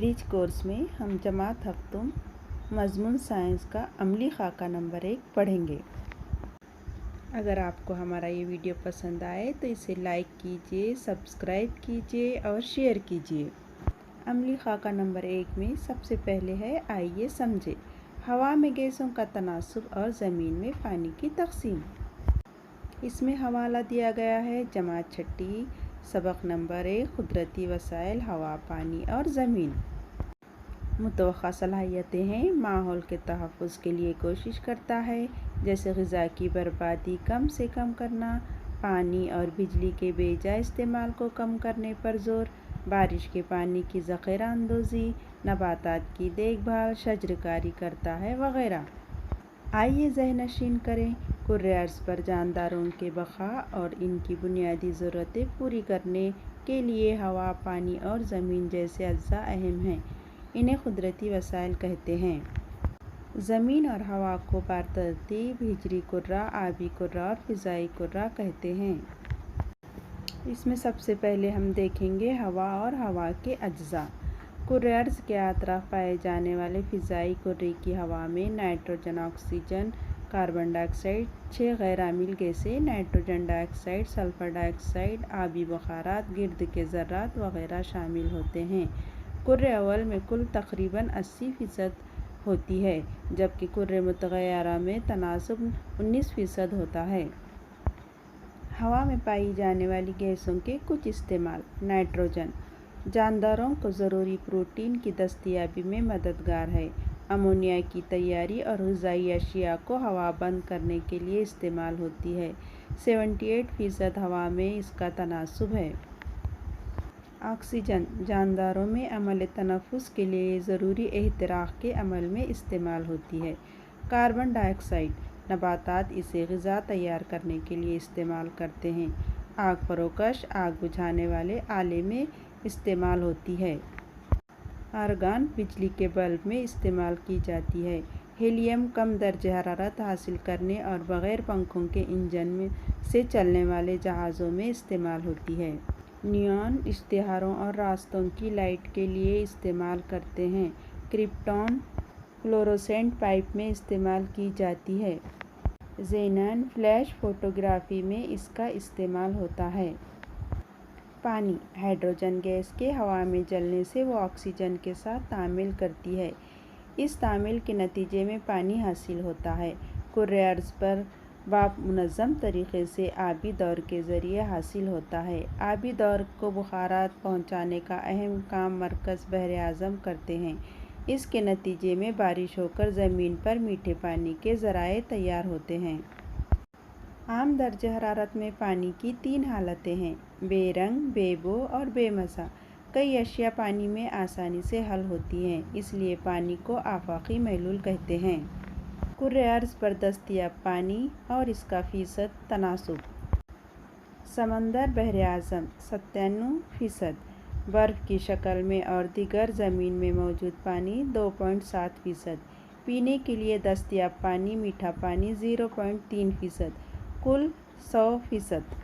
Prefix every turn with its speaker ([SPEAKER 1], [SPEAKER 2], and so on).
[SPEAKER 1] English course में हम जमात हफ्तुम मज़मून science का अमली खाका नंबर 1 पढ़ेंगे। अगर आपको हमारा ये वीडियो पसंद आए तो इसे लाइक कीजिए, सब्सक्राइब कीजिए और शेयर कीजिए। अमली खाका नंबर 1 में सबसे पहले है, आइए समझे, हवा में गैसों का तनासुब और ज़मीन में पानी की तकसीम। इसमें हवाला दिया गया है जमात छठी, सबक नंबर 1, कुदरती वसाइल हवा, पानी और ज़मीन। मुतवक्का सलाहियतें हैं, माहौल के तहफ़्फ़ुज़ के लिए कोशिश करता है, जैसे ग़िज़ा की बर्बादी कम से कम करना, पानी और बिजली के बेजा इस्तेमाल को कम करने पर ज़ोर, बारिश के पानी की ज़ख़ीरा अंदोज़ी, नबातात की देखभाल, शजरकारी करता है वग़ैरह। आइए ज़हनशीन करें, कुर्रे अर्ज़ पर जानदारों के बक़ा और इनकी बुनियादी ज़रूरतें पूरी करने के लिए हवा, पानी और ज़मीन जैसे अज्जा अहम हैं। इन्हें कुदरती वसाइल कहते हैं। ज़मीन और हवा को बतरतीब हिजरी कुर्रा, आबी कुर्रा और फ़िज़ाई कुर्रा कहते हैं। इसमें सबसे पहले हम देखेंगे हवा और हवा के अज्जा। कुर्रे अर्ज़ के अतराफ़ पाए जाने वाले फ़िज़ाई कुर्रे की हवा में नाइट्रोजन, ऑक्सीजन, कार्बन डाइऑक्साइड, 6 गैरामिल गैसें, नाइट्रोजन डाइऑक्साइड, सल्फ़र डाइऑक्साइड, आबी बुखारात, गिर्द के ज़र्रात वग़ैरह शामिल होते हैं। कुर्रे अव्वल में कुल तक़रीबन 80% होती है, जबकि कुर्रे मुतग़य्यरा में तनासुब 19% होता है। हवा में पाई जाने वाली गैसों के कुछ इस्तेमाल। नाइट्रोजन जानदारों को ज़रूरी प्रोटीन की दस्तयाबी में मददगार है। अमोनिया की तैयारी और ग़िज़ाई अशिया को हवा बंद करने के लिए इस्तेमाल होती है। 78% हवा में इसका तनासुब है। ऑक्सीजन जानदारों में अमल तनफ़ुस के लिए ज़रूरी एहतिराक़ के अमल में इस्तेमाल होती है। कार्बन डाइऑक्साइड नबातात इसे ग़िज़ा तैयार करने के लिए इस्तेमाल करते हैं। आग फ़रोकश आग बुझाने वाले आले में इस्तेमाल होती है। आर्गान बिजली के बल्ब में इस्तेमाल की जाती है। हीलियम कम दर्जे हरारत हासिल करने और बग़ैर पंखों के इंजन में से चलने वाले जहाज़ों में इस्तेमाल होती है। नियॉन इश्तिहारों और रास्तों की लाइट के लिए इस्तेमाल करते हैं। क्रिप्टॉन फ्लोरोसेंट पाइप में इस्तेमाल की जाती है। ज़ेनन फ्लैश फ़ोटोग्राफ़ी में इसका इस्तेमाल होता है। पानी हाइड्रोजन गैस के हवा में जलने से वो ऑक्सीजन के साथ तामील करती है। इस तामील के नतीजे में पानी हासिल होता है। कुर्रे अर्ज़ पर भाप मुनज़्ज़म तरीक़े से आबी दौर के ज़रिए हासिल होता है। आबी दौर को बुखारात पहुँचाने का अहम काम मरकज़ बहर आज़म करते हैं। इसके नतीजे में बारिश होकर ज़मीन पर मीठे पानी के ज़राए तैयार होते हैं। आम दर्जे हरारत में पानी की 3 हालतें हैं, बेरंग, बेबो और बेमज़ा। कई अशिया पानी में आसानी से हल होती हैं, इसलिए पानी को आफ़ाक़ी महलूल कहते हैं। कुर्रे अर्ज़ पर दस्तयाब पानी और इसका फ़ीसद तनासुब। समंदर बहर आज़म 97%, बर्फ़ की शक्ल में और दीगर ज़मीन में मौजूद पानी 2.7%, पीने के लिए दस्तयाब पानी मीठा पानी 0.3%, कुल 100%।